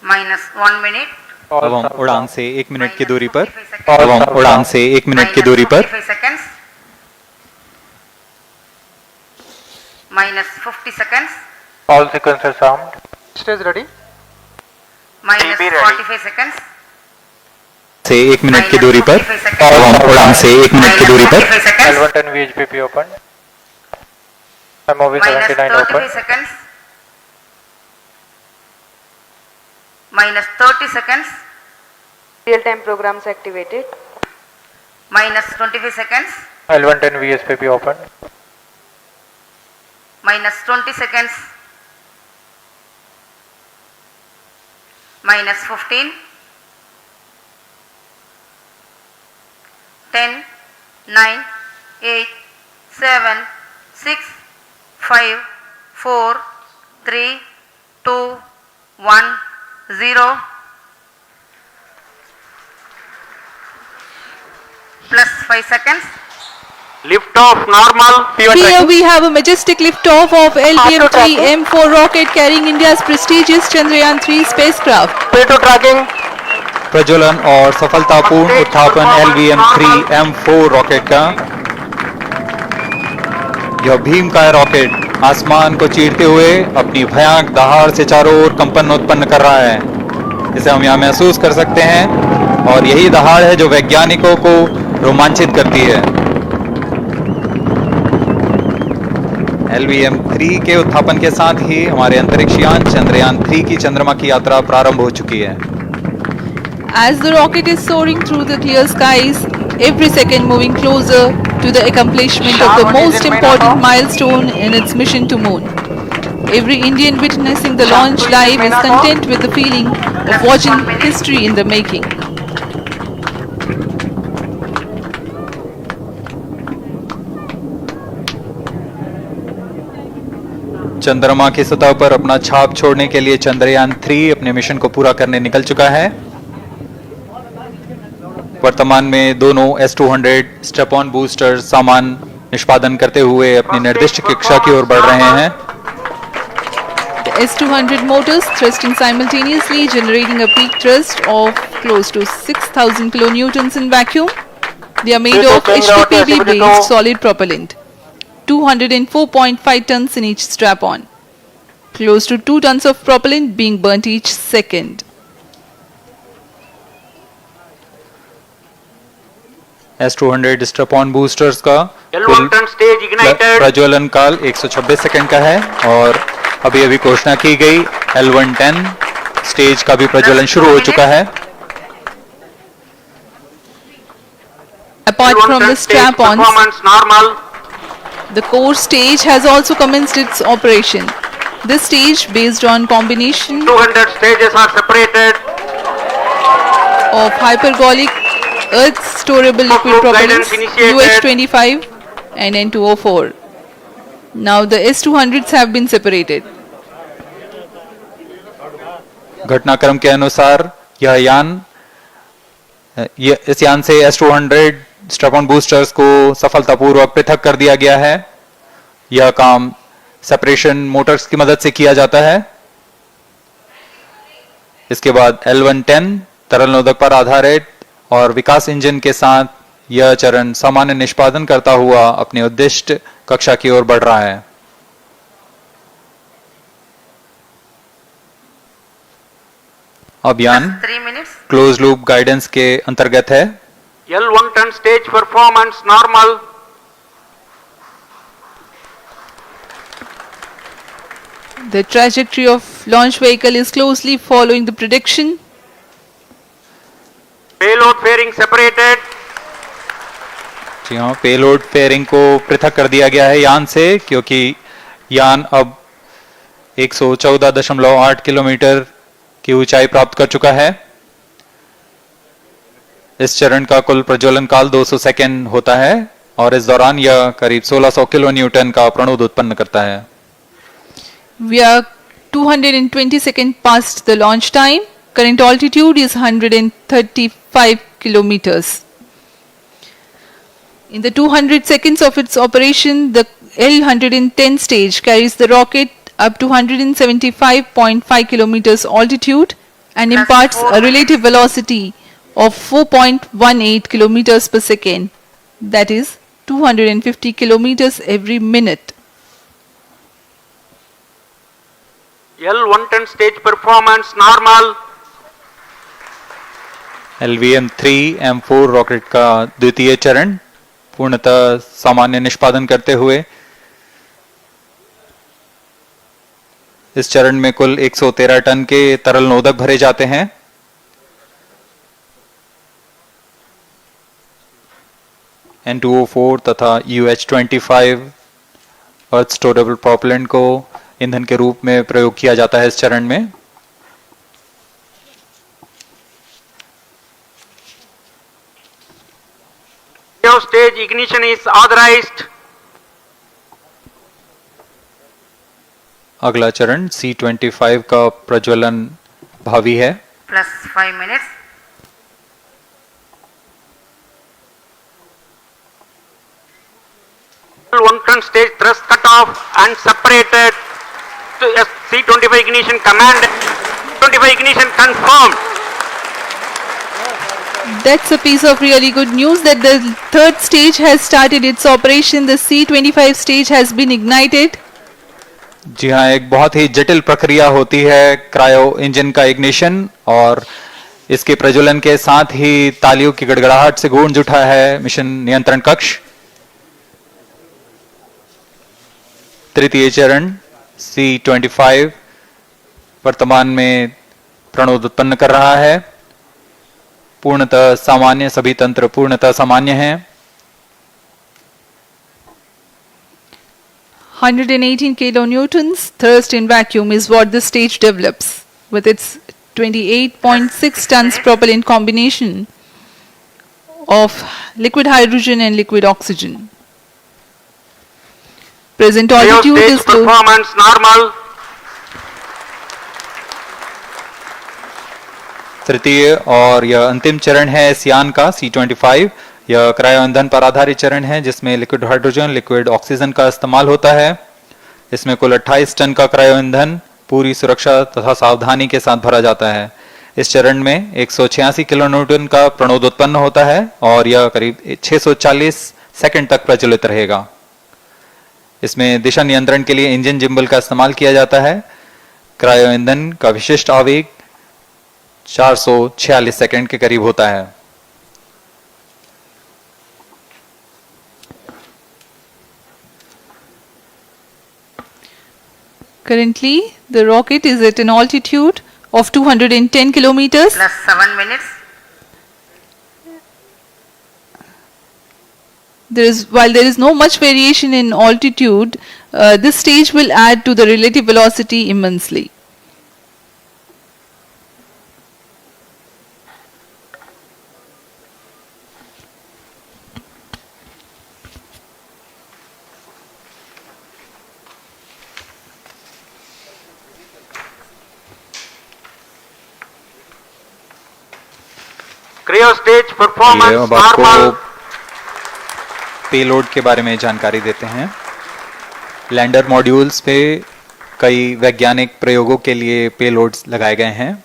minus 1 minute. अब हम उड़ान से 1 मिनट की दूरी पर seconds. Minus 50 seconds. All sequences armed. Stage ready. Minus 45 seconds. से 1 मिनट की दूरी पर उड़ान से 1 मिनट की दूरी पर L110 VHPP open. MOV 79 open. Seconds. Minus 30 seconds. Real-time programs activated. Minus 25 seconds. L110 VSPP open. Minus 20 seconds. Minus 15. 10, 9, 8, 7, 6, 5, 4, 3, 2, 1, 0. Plus 5 seconds. Lift off normal. Here we have a majestic liftoff of LVM-3 M4 rocket carrying India's prestigious Chandrayan-3 spacecraft. P2 tracking. प्रज्वलन और सफलतापूर्ण उत्थापन LVM-3 M4 rocket का। यह भीमकाय rocket आसमान को चीरते हुए अपनी भयानक दहाड़ से चारों ओर कंपन उत्पन्न कर रहा है, जिसे हम यहाँ महसूस कर सकते हैं, और यही दहाड़ है जो वैज्ञानिकों को रोमांचित करती है। LVM-3 के उत्थापन के साथ ही हमारे अंतरिक्ष यान चंद्रयान-3 की चंद्रमा की यात्रा प्रारंभ हो चुकी है। As the rocket is soaring through the clear skies, every second moving closer to the accomplishment of the most important milestone in its mission to moon. Every Indian witnessing the launch live is content with the feeling of watching history in the making. चंद्रमा की सतह पर अपना छाप छोड़ने के लिए चंद्रयान-3 अपने मिशन को पूरा करने निकल चुका है। वर्तमान में दोनों S-200 स्टेप ऑन बूस्टर सामान निष्पादन करते हुए अपनी निर्दिष्ट कक्षा की ओर बढ़ रहे हैं। The S-200 motors thrusting simultaneously, generating a peak thrust of close to 6,000 kilonewtons in vacuum. They are made of HPPB-based solid propellant, 204.5 tons in each strap-on. Close to 2 tons of propellant being burnt each second. S-200 step on boosters का प्रज्वलन काल 126 second का है, और अभी अभी घोषणा की गई L110 स्टेज का भी प्रज्वलन शुरू हो चुका है। Apart from the strap-ons, the core stage has also commenced its operation. This stage, based on combination 200 stages are separated. of hypergolic earth storable liquid propellants UH-25 and N2O4. Now the S-200s have been separated. घटनाक्रम के अनुसार इस यान से S-200 step on boosters को सफलतापूर्वक पृथक कर दिया गया है। यह काम सेपरेशन मोटर्स की मदद से किया जाता है। इसके बाद L110 तरल नोदक पर आधारित और विकास इंजन के साथ यह चरण सामान्य निष्पादन करता हुआ अपनी उद्दिष्ट कक्षा की ओर बढ़ रहा है। अभियान क्लोज लूप गाइडेंस के अंतर्गत है। L110 stage performance normal. The trajectory of launch vehicle is closely following the prediction. Payload fairing separated. जी हाँ, पेलोड फेयरिंग को पृथक कर दिया गया है यान से, क्योंकि यान अब 114.8 किलोमीटर की ऊंचाई प्राप्त कर चुका है। इस चरण का कुल प्रज्वलन काल 200 सेकेंड होता है, और इस दौरान यह करीब 1600 किलो न्यूटन का प्रणोद उत्पन्न करता है। We are 220 seconds past the launch time. Current altitude is 135 kilometers. In the 200 seconds of its operation, the L110 stage carries the rocket up to 175.5 kilometers altitude and Plus imparts 4 a relative velocity of 4.18 kilometers per second, that is 250 kilometers every minute. L110 stage performance normal. LVM-3 M4 rocket का द्वितीय चरण पूर्णतः सामान्य निष्पादन करते हुए इस चरण में कुल 113 टन के तरल नोदक भरे जाते हैं। N2O4 तथा UH-25 अर्थ स्टोरेबल प्रोपेलेंट को ईंधन के रूप में प्रयोग किया जाता है इस चरण में। Stage ignition is authorized. अगला चरण C25 का प्रज्वलन भावी है। plus 5 minutes. L110 stage thrust cut off and separated. To C25 ignition command. 25 ignition confirmed. That's a piece of really good news that the third stage has started its operation. The C25 stage has been ignited. जी हाँ, एक बहुत ही जटिल प्रक्रिया होती है cryo engine का ignition और इसके प्रज्वलन के साथ ही तालियों की गड़गड़ाहट से गूंज उठा है मिशन नियंत्रण कक्ष। तृतीय चरण C25 वर्तमान में प्रणोद उत्पन्न कर रहा है। पूर्णतः सामान्य, सभी तंत्र पूर्णतः सामान्य हैं। 118 kilonewtons thrust in vacuum is what the stage develops with its 28.6 tons propellant combination of liquid hydrogen and liquid oxygen. Present altitude Stage is to performance normal. तृतीय और यह अंतिम चरण है इस यान का C25। यह क्रायो ईंधन पर आधारित चरण है जिसमें लिक्विड हाइड्रोजन, लिक्विड ऑक्सीजन का इस्तेमाल होता है। इसमें कुल 28 टन का क्रायो ईंधन पूरी सुरक्षा तथा सावधानी के साथ भरा जाता है। इस चरण में 186 किलोन्यूटन का प्रणोद उत्पन्न होता है और यह करीब 640 सेकंड तक प्रज्वलित रहेगा। इसमें दिशा नियंत्रण के लिए इंजन जिम्बल का इस्तेमाल किया जाता है। क्रायो ईंधन का विशिष्ट आवेग 446 सेकंड के करीब होता है। currently the rocket is at an altitude of 210 kilometers. plus 7 minutes. While there is no much variation in altitude, this stage will add to the relative velocity immensely. Cryo stage performance अब आपको normal. Payload के बारे में जानकारी देते हैं। Lander modules पे कई वैज्ञानिक प्रयोगों के लिए पेलोड्स लगाए गए हैं।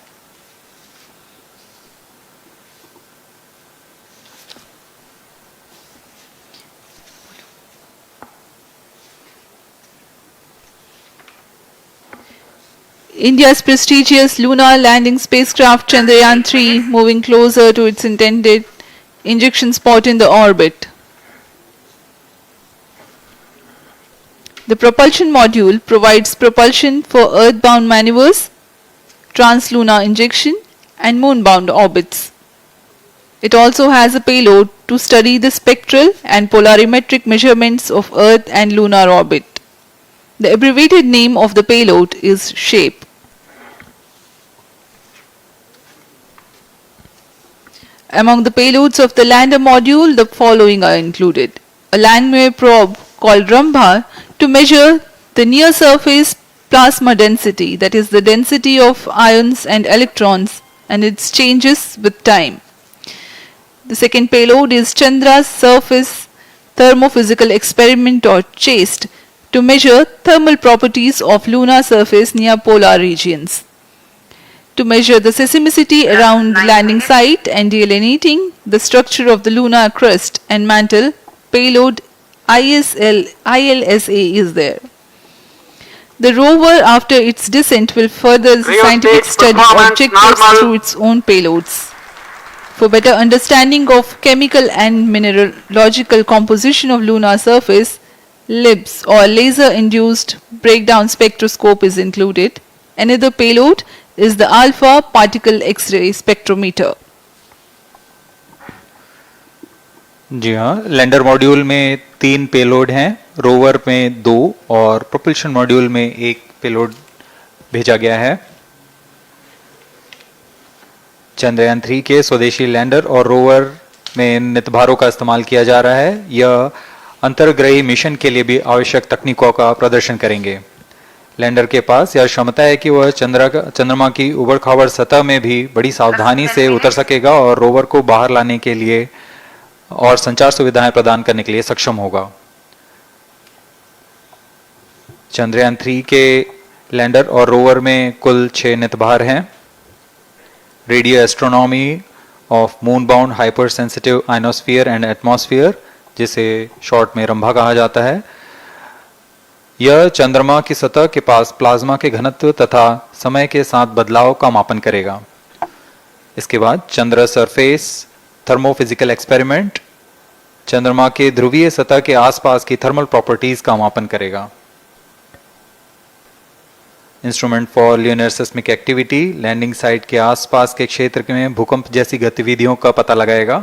India's prestigious lunar landing spacecraft Chandrayan-3 moving closer to its intended injection spot in the orbit. The propulsion module provides propulsion for earthbound maneuvers, translunar injection and moonbound orbits. It also has a payload to study the spectral and polarimetric measurements of Earth and lunar orbit. The abbreviated name of the payload is SHAPE. Among the payloads of the lander module, the following are included. A landwehr probe called Rambha to measure the near surface plasma density, that is the density of ions and electrons and its changes with time. The second payload is Chandra's surface thermophysical experiment or CHASTE to measure thermal properties of lunar surface near polar regions. to measure the seismicity around the landing site and delineating the structure of the lunar crust and mantle, payload ILSA is there. The rover, after its descent, will further the scientific study objectives through its own payloads. For better understanding of chemical and mineralogical composition of lunar surface, LIBS or laser-induced breakdown spectroscope is included. Another payload is the alpha particle X-ray spectrometer. जी हाँ, lander module में 3 payload हैं, rover में 2 और propulsion module में 1 payload भेजा गया है। चंद्रयान 3 के स्वदेशी लैंडर और रोवर में नितभारों का इस्तेमाल किया जा रहा है। यह अंतर्ग्रही मिशन के लिए भी आवश्यक तकनीकों का प्रदर्शन करेंगे। लैंडर के पास यह क्षमता है कि वह चंद्रमा की उबड़-खाबड़ सतह में भी बड़ी सावधानी से उतर सकेगा और रोवर को बाहर लाने के लिए और संचार सुविधाएं प्रदान करने के लिए सक्षम होगा। चंद्रयान 3 के लैंडर और रोवर में कुल 6 नितभार हैं। Radio astronomy of moon bound hyper sensitive ionosphere and atmosphere, जिसे शॉर्ट में रंभा कहा जाता है, यह चंद्रमा की सतह के पास प्लाज्मा के घनत्व तथा समय के साथ बदलाव का मापन करेगा। इसके बाद चंद्र सरफेस थर्मोफिजिकल एक्सपेरिमेंट चंद्रमा के ध्रुवीय सतह के आसपास की थर्मल प्रॉपर्टीज का मापन करेगा। Instrument for lunar seismic activity landing site के आसपास के क्षेत्र में भूकंप जैसी गतिविधियों का पता लगाएगा।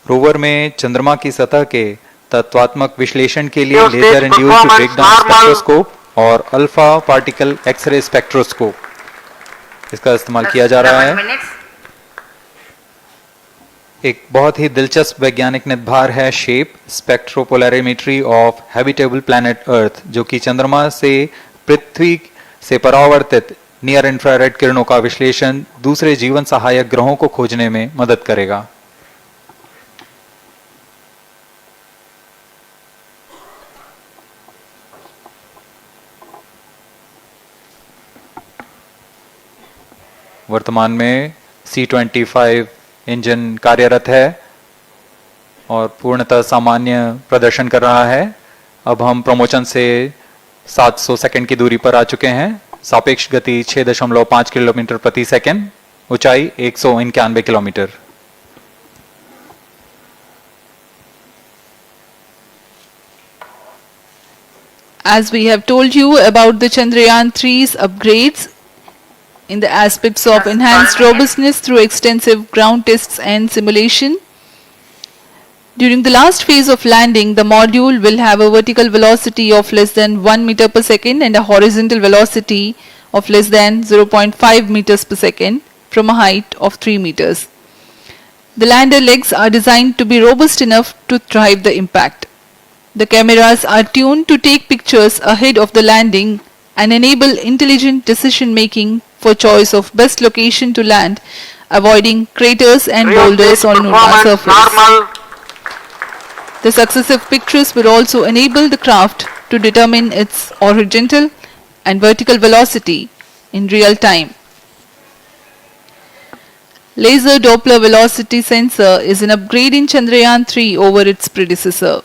रोवर में चंद्रमा की सतह के तत्वात्मक विश्लेषण के लिए लेजर इंड्यूस्ड ब्रेकडाउन स्पेक्ट्रोस्कोप और अल्फा पार्टिकल एक्सरे स्पेक्ट्रोस्कोप इसका इस्तेमाल किया जा रहा है। एक बहुत ही दिलचस्प वैज्ञानिक निर्धार है shape स्पेक्ट्रोपोलैरिमेट्री of habitable planet earth, जो कि चंद्रमा से पृथ्वी से परावर्तित नियर इंफ्रारेड किरणों का विश्लेषण दूसरे जीवन सहायक ग्रहों को खोजने में मदद करेगा। वर्तमान में C-25 इंजन कार्यरत है और पूर्णतः सामान्य प्रदर्शन कर रहा है। अब हम प्रमोशन से 700 सेकंड की दूरी पर आ चुके हैं। सापेक्ष गति 6.5 किलोमीटर प्रति सेकंड, ऊंचाई 191 kilometre. As we have told you about the Chandrayaan-3's upgrades in the aspects of enhanced robustness through extensive ground tests and simulation. During the last phase of landing, the module will have a vertical velocity of less than 1 meter per second and a horizontal velocity of less than 0.5 meters per second from a height of 3 meters. The lander legs are designed to be robust enough to thrive the impact. The cameras are tuned to take pictures ahead of the landing and enable intelligent decision making for choice of best location to land, avoiding craters and boulders on lunar surface. The successive pictures will also enable the craft to determine its horizontal and vertical velocity in real time. Laser Doppler velocity sensor is an upgrade in Chandrayaan-3 over its predecessor.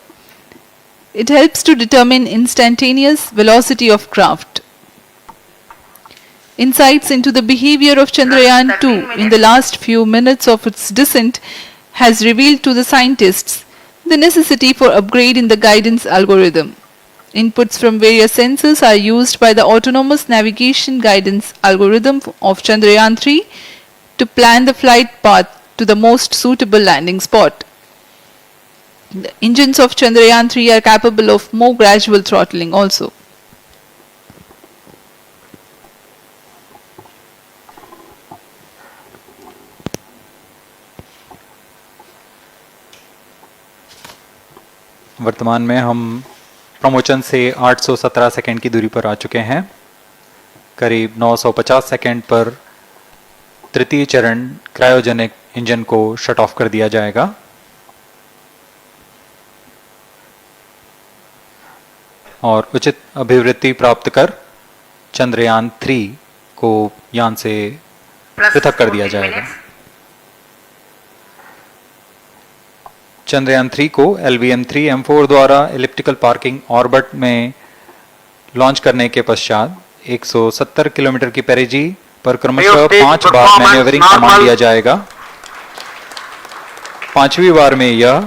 It helps to determine instantaneous velocity of craft. Insights into the behavior of Chandrayaan-2 in the last few minutes of its descent has revealed to the scientists the necessity for upgrade in the guidance algorithm. Inputs from various sensors are used by the autonomous navigation guidance algorithm of Chandrayaan-3 to plan the flight path to the most suitable landing spot. The engines of Chandrayaan-3 are capable of more gradual throttling also. वर्तमान में हम promotion से 817 second की दूरी पर आ चुके हैं। करीब 950 सेकंड पर तृतीय चरण क्रायोजेनिक इंजन को शट ऑफ कर दिया जाएगा। और उचित अभिवृत्ति प्राप्त कर चंद्रयान 3 को यान से plus पृथक कर दिया 14 जाएगा। minutes. चंद्रयान 3 को LVM-3M4 द्वारा एलिप्टिकल पार्किंग ऑर्बिट में लॉन्च करने के पश्चात 170 किलोमीटर की पेरिजी पर क्रमशः 5 बार मैन्यूवरिंग कमांड दिया जाएगा। 5वीं बार में यह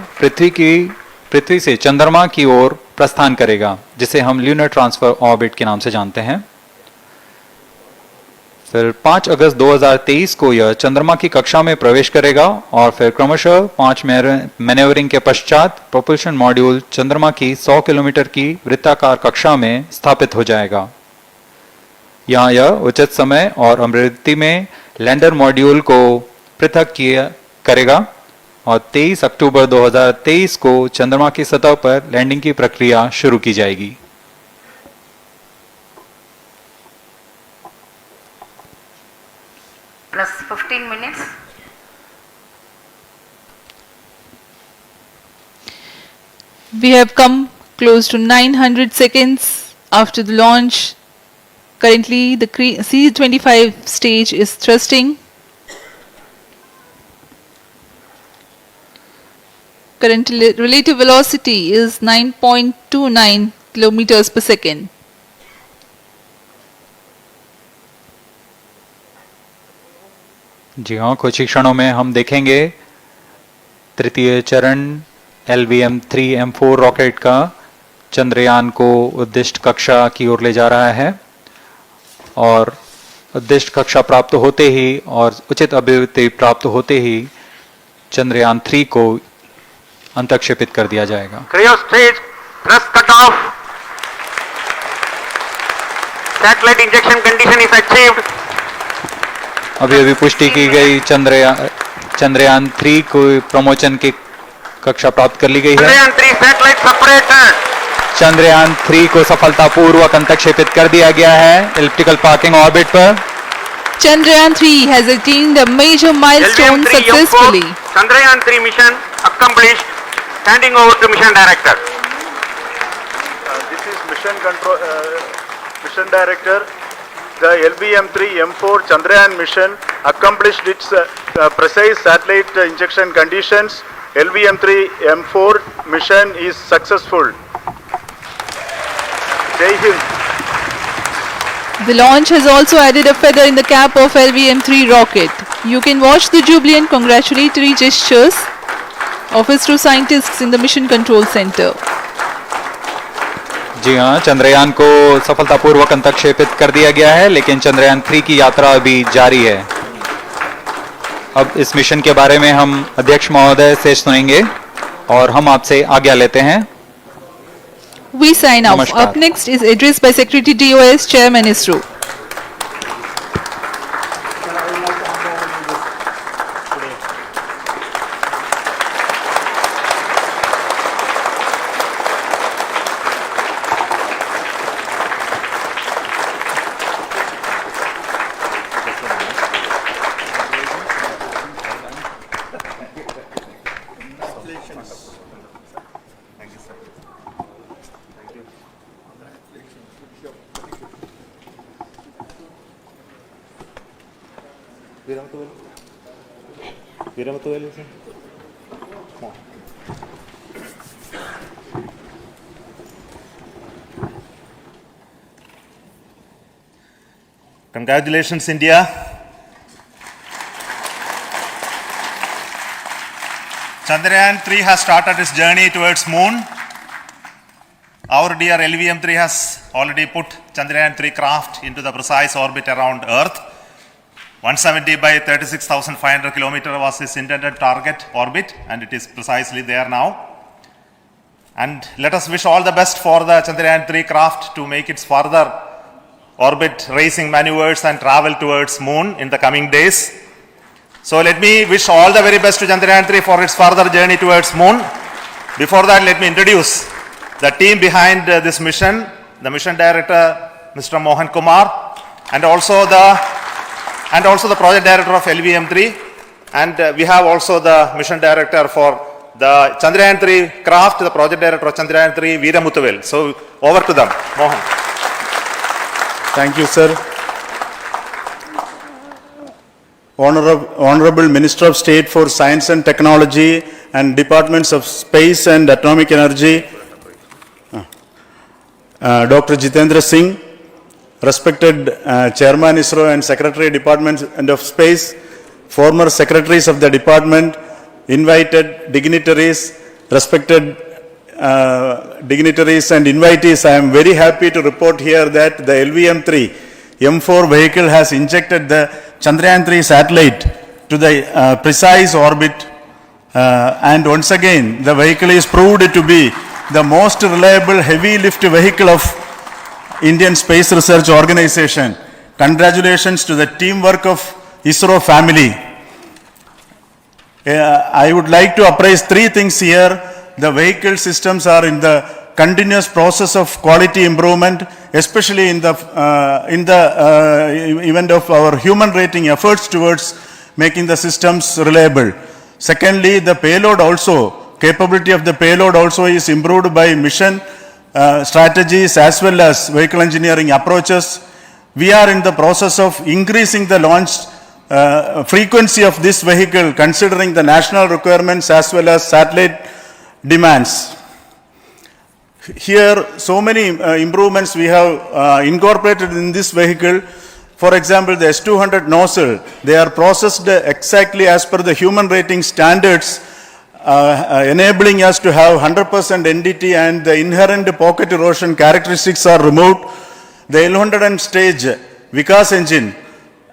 पृथ्वी से चंद्रमा की ओर प्रस्थान करेगा, जिसे हम ल्यूनर ट्रांसफर ऑर्बिट के नाम से जानते हैं। फिर 5 अगस्त 2023 को यह चंद्रमा की कक्षा में प्रवेश करेगा और फिर क्रमशः 5 मैन्यूवरिंग के पश्चात प्रोपल्शन मॉड्यूल चंद्रमा की 100 किलोमीटर की वृत्ताकार कक्षा में स्थापित हो जाएगा। यहाँ यह उचित समय और अमृति में लैंडर मॉड्यूल को पृथक करेगा और 23 अक्टूबर 2023 को चंद्रमा की सतह पर लैंडिंग की प्रक्रिया शुरू की जाएगी। Plus 15 minutes. We have come close to 900 seconds after the launch. Currently, the C-25 stage is thrusting. Current relative velocity is 9.29 kilometers per second. जी हाँ, कुछ ही क्षणों में हम देखेंगे तृतीय चरण LVM-3M4 रॉकेट का चंद्रयान को उद्दिष्ट कक्षा की ओर ले जा रहा है और उद्दिष्ट कक्षा प्राप्त होते ही और उचित अभिवृत्ति प्राप्त होते ही चंद्रयान 3 को अंतक्षेपित कर दिया जाएगा। Cryo stage thrust cutoff. Satellite injection condition is achieved. अभी पुष्टि की गई चंद्रयान 3 को प्रमोशन की कक्षा प्राप्त कर ली गई है। Chandrayaan 3 satellite separated. चंद्रयान 3 को सफलतापूर्वक अंतक्षेपित कर दिया गया है एलिप्टिकल पार्किंग ऑर्बिट पर। Chandrayaan 3 has attained a major milestone successfully. Chandrayaan 3 mission accomplished. Handing over to mission director. This is mission director. The LVM-3M4 Chandrayaan mission accomplished its precise satellite injection conditions. LVM-3M4 mission is successful. Jai Hind. The launch has also added a feather in the cap of LVM-3 rocket. You can watch the jubilant congratulatory gestures of ISRO scientists in the Mission Control Center. जी हाँ, चंद्रयान को सफलतापूर्वक अंतक्षेपित कर दिया गया है, लेकिन चंद्रयान 3 की यात्रा अभी जारी है। अब इस मिशन के बारे में हम अध्यक्ष महोदय से सुनेंगे और हम आपसे आज्ञा लेते हैं। We sign off. नमस्कार। Up next is address by Secretary DOS, Chairman ISRO. Congratulations, India. Chandrayaan-3 has started its journey towards moon. Our dear LVM-3 has already put Chandrayaan-3 craft into the precise orbit around Earth. 170 by 36,500 kilometer was its intended target orbit, and it is precisely there now. And let us wish all the best for the Chandrayaan-3 craft to make its further orbit racing maneuvers and travel towards moon in the coming days. So let me wish all the very best to Chandrayaan-3 for its further journey towards moon. Before that, let me introduce the team behind this mission, the mission director, Mr. Mohan Kumar, and also the project director of LVM-3, and we have also the mission director for the Chandrayaan-3 craft, the project director of Chandrayaan-3, Veera Muthuvel. So over to them, Mohan. Thank you, sir. Honorable Minister of State for Science and Technology and Departments of Space and Atomic Energy, Dr. Jitendra Singh, respected Chairman ISRO and Secretary Department of Space, former secretaries of the department, invited dignitaries, respected dignitaries and invitees. I am very happy to report here that the LVM-3 M4 vehicle has injected the Chandrayan-3 satellite to the precise orbit, and once again the vehicle is proved to be the most reliable heavy lift vehicle of Indian Space Research Organization. Congratulations to the teamwork of ISRO family. I would like to appraise three things here. The vehicle systems are in the continuous process of quality improvement, especially in the event of our human rating efforts towards making the systems reliable. Secondly, the payload also, capability of the payload also is improved by mission strategies as well as vehicle engineering approaches. We are in the process of increasing the launch frequency of this vehicle considering the national requirements as well as satellite demands. Here, so many improvements we have incorporated in this vehicle. For example, the S200 nozzle, they are processed exactly as per the human rating standards, enabling us to have 100% NDT, and the inherent pocket erosion characteristics are removed. The L100 stage Vikas engine,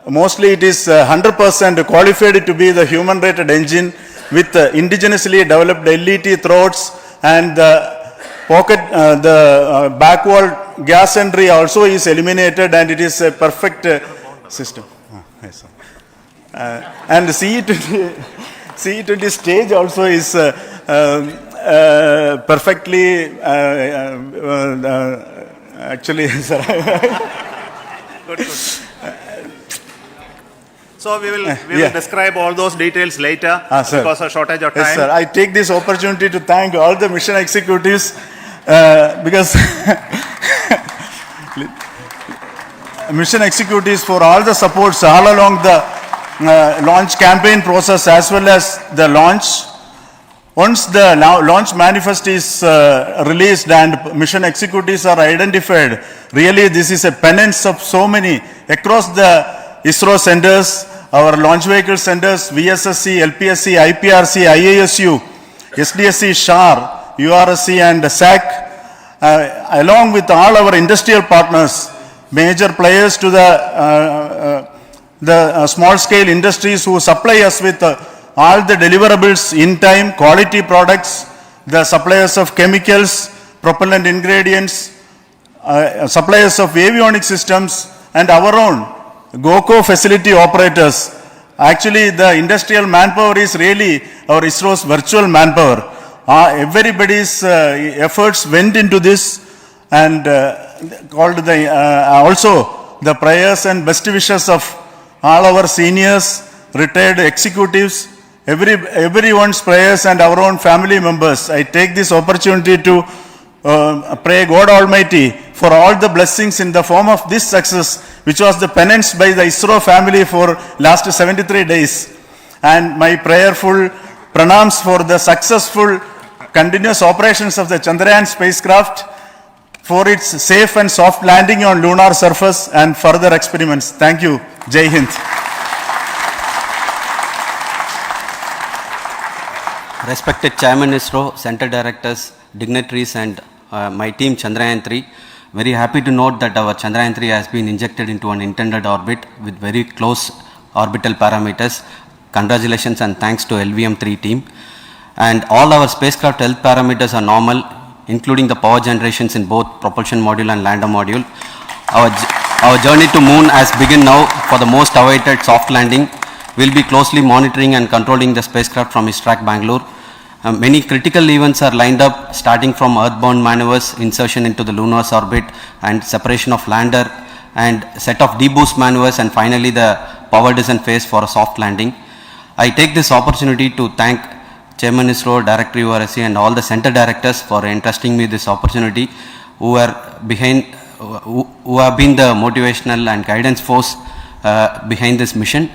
mostly it is 100% qualified to be the human rated engine with indigenously developed LET throats, and the pocket, the back wall gas entry also is eliminated, and it is a perfect system. Yes, and CE20 stage also is perfectly actually, sir. Good. So we will describe all those details later because of shortage of time. Yes, sir. I take this opportunity to thank all the mission executives because mission executives for all the supports all along the launch campaign process as well as the launch. Once the launch manifest is released and mission executives are identified, really this is a penance of so many across the ISRO centers, our launch vehicle centers, VSSC, LPSC, IPRC, IASU, SDSC, SHAR, URSC and SAC, along with all our industrial partners, major players to the small scale industries who supply us with all the deliverables in time, quality products, the suppliers of chemicals, propellant ingredients, suppliers of avionics systems, and our own GOCO facility operators. Actually, the industrial manpower is really our ISRO's virtual manpower. Everybody's efforts went into this, and also the prayers and best wishes of all our seniors, retired executives, everyone's prayers and our own family members. I take this opportunity to pray God Almighty for all the blessings in the form of this success, which was the penance by the ISRO family for last 73 days. And my prayerful pranams for the successful continuous operations of the Chandrayaan spacecraft, for its safe and soft landing on lunar surface and further experiments. Thank you. Jai Hind. Respected Chairman ISRO, Center Directors, dignitaries and my team Chandrayan-3, very happy to note that our Chandrayan-3 has been injected into an intended orbit with very close orbital parameters. Congratulations and thanks to LVM-3 team. And all our spacecraft health parameters are normal, including the power generations in both propulsion module and lander module. Our journey to moon has begun now for the most awaited soft landing. We'll be closely monitoring and controlling the spacecraft from ISTRAC Bangalore. Many critical events are lined up, starting from earthbound maneuvers, insertion into the lunar orbit and separation of lander, and set of deboost maneuvers, and finally the power descent phase for a soft landing. I take this opportunity to thank Chairman ISRO, Director URSC and all the center directors for entrusting me this opportunity, who have been the motivational and guidance force behind this mission.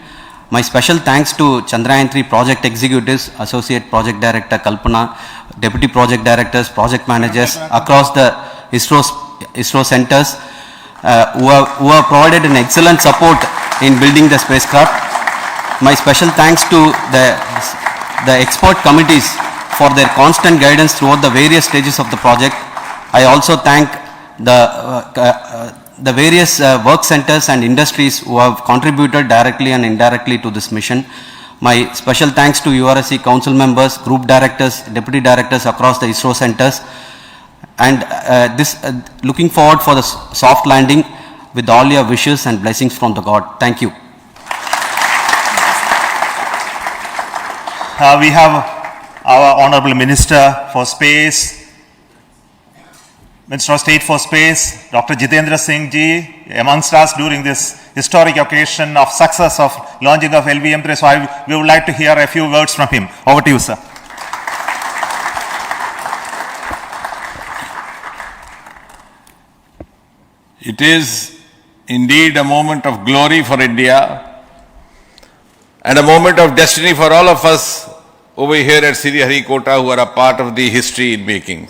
My special thanks to Chandrayan-3 project executives, Associate Project Director Kalpana, Deputy Project Directors, Project Managers across the ISRO centers who have provided an excellent support in building the spacecraft. My special thanks to the expert committees for their constant guidance throughout the various stages of the project. I also thank the various work centers and industries who have contributed directly and indirectly to this mission. My special thanks to URSC council members, group directors, deputy directors across the ISRO centers, and looking forward for the soft landing with all your wishes and blessings from the God. Thank you. We have our Honorable Minister for Space, Minister of State for Space, Dr. Jitendra Singh ji, amongst us during this historic occasion of success of launching of LVM-3. So we would like to hear a few words from him. Over to you, sir. It is indeed a moment of glory for India and a moment of destiny for all of us over here at Sriharikota who are a part of the history in making.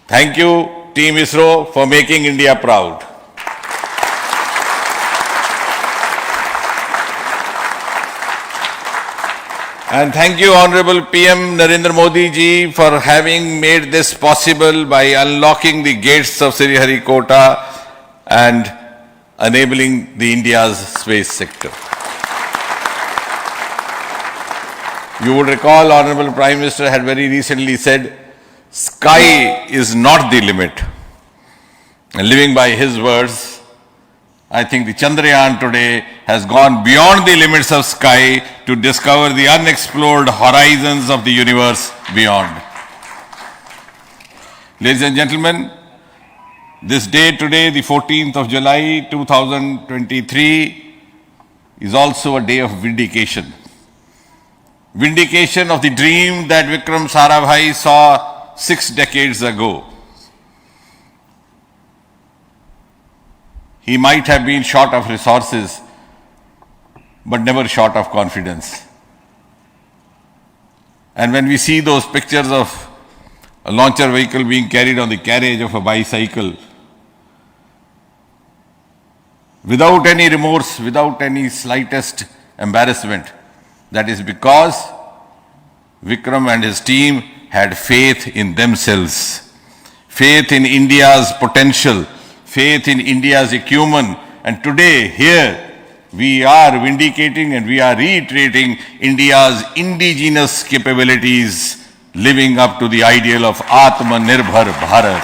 Thank you, Team ISRO, for making India proud. And thank you, Honorable PM Narendra Modi ji, for having made this possible by unlocking the gates of Sriharikota and enabling the India's space sector. You would recall, Honorable Prime Minister had very recently said, sky is not the limit. And living by his words, I think the Chandrayaan today has gone beyond the limits of sky to discover the unexplored horizons of the universe beyond. Ladies and gentlemen, this day today, the 14th of July 2023, is also a day of vindication. Vindication of the dream that Vikram Sarabhai saw 6 decades ago. He might have been short of resources, but never short of confidence. And when we see those pictures of a launcher vehicle being carried on the carriage of a bicycle, without any remorse, without any slightest embarrassment, that is because Vikram and his team had faith in themselves, faith in India's potential, faith in India's acumen. And today, here, we are vindicating and we are reiterating India's indigenous capabilities, living up to the ideal of Atmanirbhar Bharat.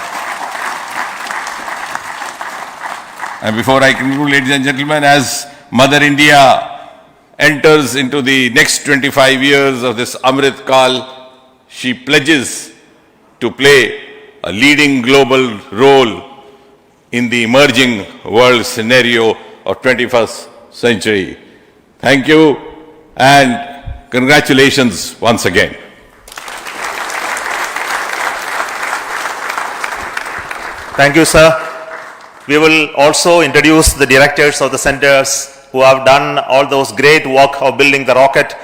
And before I conclude, ladies and gentlemen, as Mother India enters into the next 25 years of this Amrit Kal, she pledges to play a leading global role in the emerging world scenario of 21st century. Thank you and congratulations once again. Thank you, sir. We will also introduce the directors of the centers who have done all those great work of building the rocket,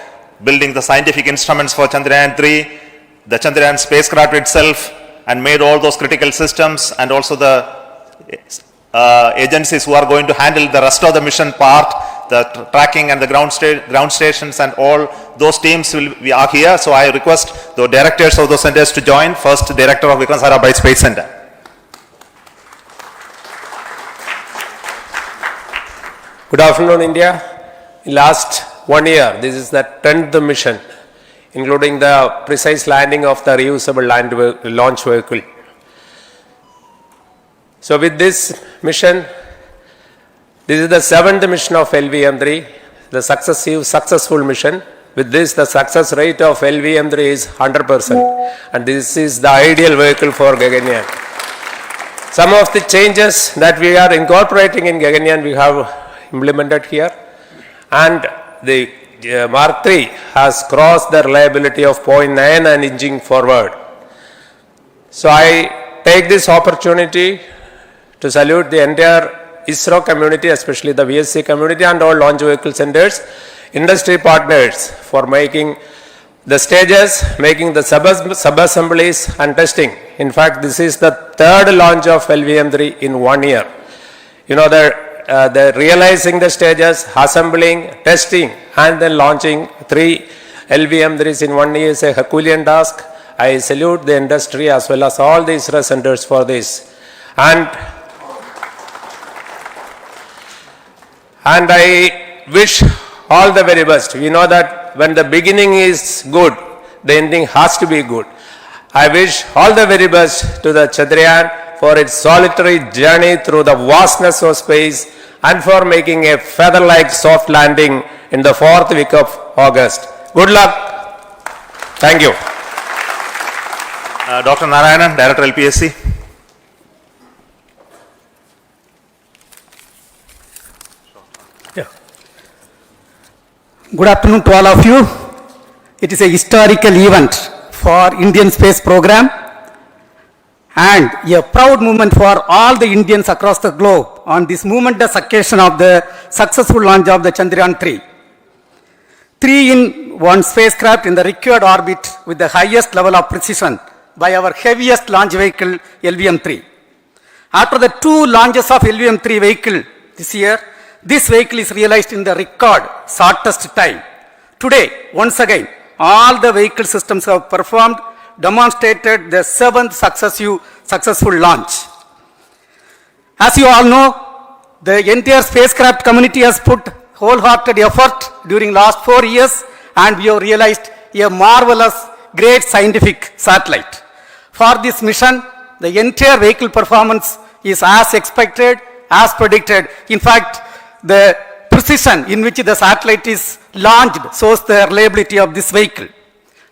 building the scientific instruments for Chandrayaan-3, the Chandrayaan spacecraft itself, and made all those critical systems, and also the agencies who are going to handle the rest of the mission part, the tracking and the ground stations, and all those teams are here. So I request the directors of those centers to join. First, Director of Vikram Sarabhai Space Center. Good afternoon, India. In last 1 year, this is the 10th mission, including the precise landing of the reusable launch vehicle. So with this mission, this is the 7th mission of LVM-3, the successful mission. With this, the success rate of LVM-3 is 100%, and this is the ideal vehicle for Gaganyaan. Some of the changes that we are incorporating in Gaganyaan, we have implemented here, and the Mark III has crossed the reliability of 0.9 and inching forward. So I take this opportunity to salute the entire ISRO community, especially the VSC community and all launch vehicle centers, industry partners for making the stages, making the sub-assemblies and testing. In fact, this is the third launch of LVM3 in 1 year. You know, they're realizing the stages, assembling, testing, and then launching 3 LVM3s in 1 year is a Herculean task. I salute the industry as well as all the ISRO centers for this. And I wish all the very best. We know that when the beginning is good, the ending has to be good. I wish all the very best to the Chandrayaan for its solitary journey through the vastness of space and for making a feather-like soft landing in the 4th week of August. Good luck. Thank you. Dr. Narayanan, Director LPSC. Good afternoon to all of you. It is a historical event for Indian space program and a proud moment for all the Indians across the globe on this momentous occasion of the successful launch of the Chandrayaan-3. 3-in-1 spacecraft in the required orbit with the highest level of precision by our heaviest launch vehicle LVM3. After the 2 launches of LVM3 vehicle this year, this vehicle is realized in the record shortest time. Today, once again, all the vehicle systems have performed, demonstrated the 7th successful launch. As you all know, the entire spacecraft community has put wholehearted effort during last 4 years and we have realized a marvelous, great scientific satellite. For this mission, the entire vehicle performance is as expected, as predicted. In fact, the precision in which the satellite is launched shows the reliability of this vehicle.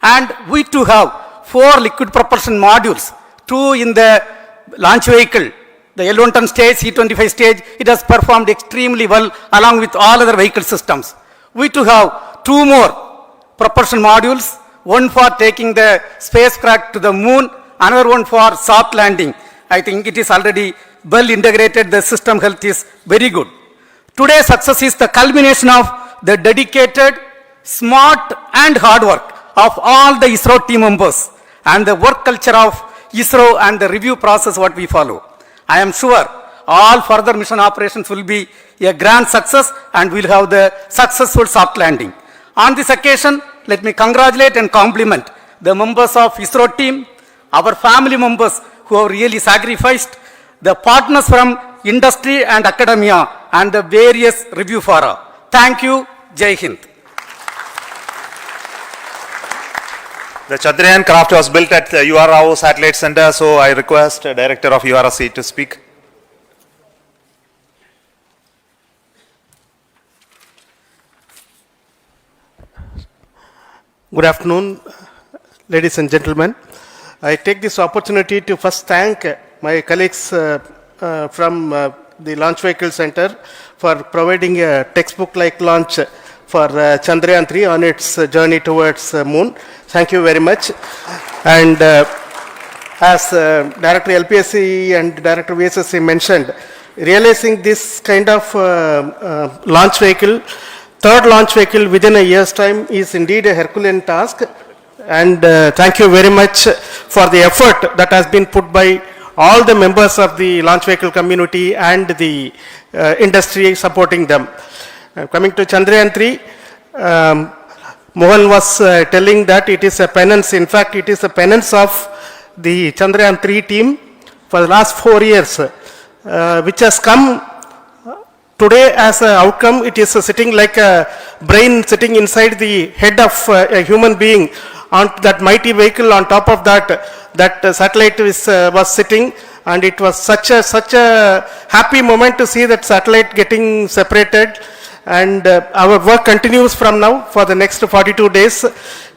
And we too have 4 liquid propulsion modules, 2 in the launch vehicle. The L110 stage, C25 stage, it has performed extremely well along with all other vehicle systems. We too have 2 more propulsion modules, one for taking the spacecraft to the moon, another one for soft landing. I think it is already well integrated, the system health is very good. Today's success is the culmination of the dedicated, smart and hard work of all the ISRO team members and the work culture of ISRO and the review process what we follow. I am sure all further mission operations will be a grand success and we'll have the successful soft landing. On this occasion, let me congratulate and compliment the members of ISRO team, our family members who have really sacrificed, the partners from industry and academia and the various review fora. Thank you. Jai Hind. The Chandrayaan craft was built at the URO Satellite Center, so I request the Director of URC to speak. Good afternoon, ladies and gentlemen. I take this opportunity to first thank my colleagues from the Launch Vehicle Center for providing a textbook-like launch for Chandrayaan-3 on its journey towards moon. Thank you very much. And as Director LPSC and Director VSSC mentioned, realizing this kind of launch vehicle, third launch vehicle within a year's time is indeed a Herculean task. And thank you very much for the effort that has been put by all the members of the launch vehicle community and the industry supporting them. Coming to Chandrayaan-3, Mohan was telling that it is a penance. In fact, it is a penance of the Chandrayaan-3 team for the last 4 years, which has come today as an outcome. It is sitting like a brain sitting inside the head of a human being on that mighty vehicle. On top of that satellite was sitting, and it was such a happy moment to see that satellite getting separated. And our work continues from now for the next 42 days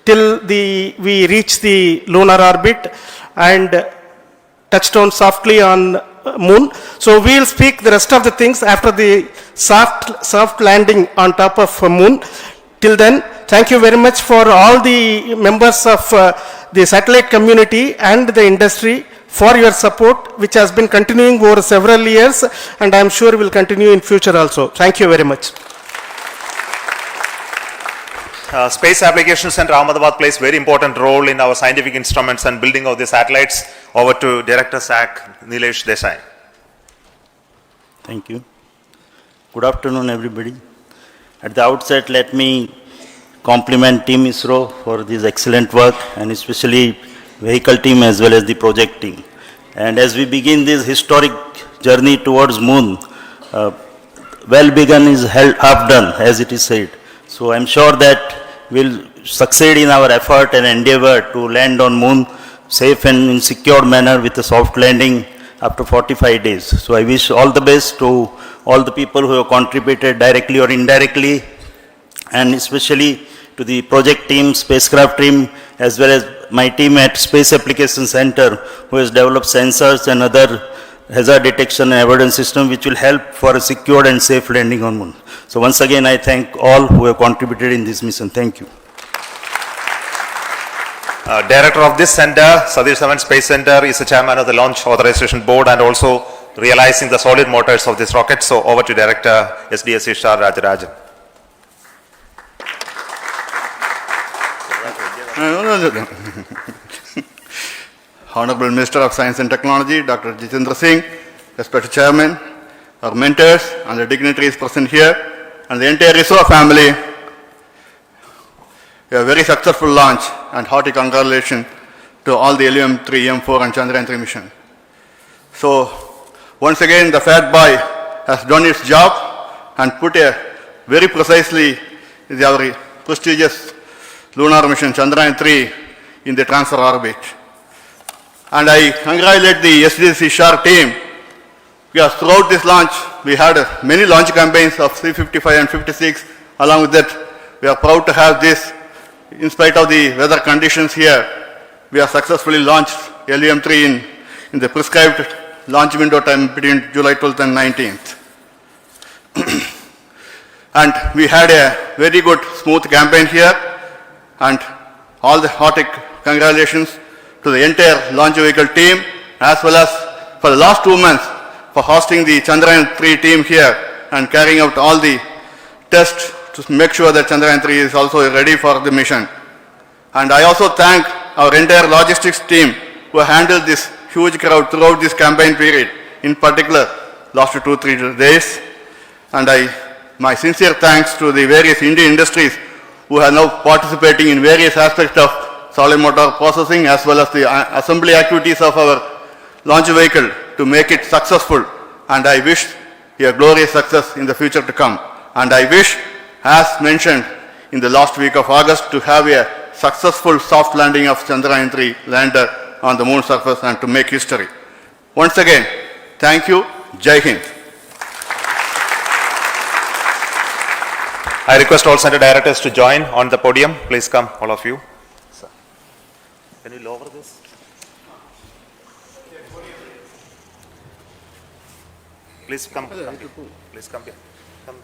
till we reach the lunar orbit and touchdown softly on moon. So we will speak the rest of the things after the soft landing on top of moon. Till then, thank you very much for all the members of the satellite community and the industry for your support, which has been continuing over several years, and I am sure will continue in future also. Thank you very much. Space Applications Center Ahmedabad plays very important role in our scientific instruments and building of the satellites. Over to Director SAC, Nilesh Desai. Thank you. Good afternoon, everybody. At the outset, let me compliment Team ISRO for this excellent work, and especially vehicle team as well as the project team. And as we begin this historic journey towards moon, well begun is half done, as it is said. So I'm sure that we'll succeed in our effort and endeavor to land on moon safe and in secure manner with a soft landing after 45 days. So I wish all the best to all the people who have contributed directly or indirectly, and especially to the project team, spacecraft team, as well as my team at Space Application Center, who has developed sensors and other hazard detection and avoidance system which will help for a secured and safe landing on moon. So once again, I thank all who have contributed in this mission. Thank you. Director of this center, Satish Dhawan Space Center, is the chairman of the Launch Authorization Board and also realizing the solid motors of this rocket. So over to Director SDSC Shah Rajarajan. Honorable Minister of Science and Technology, Dr. Jitendra Singh, respected Chairman, our mentors and the dignitaries present here, and the entire ISRO family, a very successful launch and hearty congratulations to all the LVM-3, M4 and Chandrayan-3 mission. So, once again, the Fat Boy has done its job and put very precisely our prestigious lunar mission Chandrayan-3 in the transfer orbit. And I congratulate the SDSC SHAR team, because throughout this launch, we had many launch campaigns of 355 and 56. Along with that, we are proud to have this. In spite of the weather conditions here, we have successfully launched LVM-3 in the prescribed launch window time between July 12th and 19th. And we had a very good, smooth campaign here, and all the hearty congratulations to the entire launch vehicle team, as well as for the last 2 months for hosting the Chandrayan-3 team here and carrying out all the tests to make sure that Chandrayan-3 is also ready for the mission. And I also thank our entire logistics team who handled this huge crowd throughout this campaign period, in particular last 2-3 days. And my sincere thanks to the various Indian industries who are now participating in various aspects of solid motor processing as well as the assembly activities of our launch vehicle to make it successful. And I wish a glorious success in the future to come. And I wish, as mentioned in the last week of August, to have a successful soft landing of Chandrayan-3 lander on the moon surface and to make history. Once again, thank you. Jai Hind. I request all center directors to join on the podium. Please come, all of you. Can you lower this? Please come. Please come here. Come.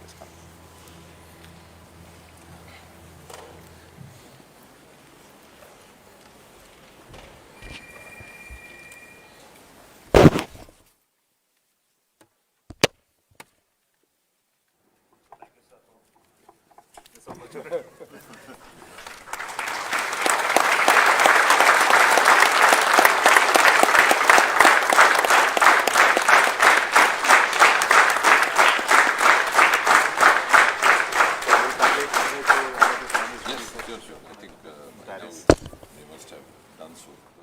Please come. I think we must have done so.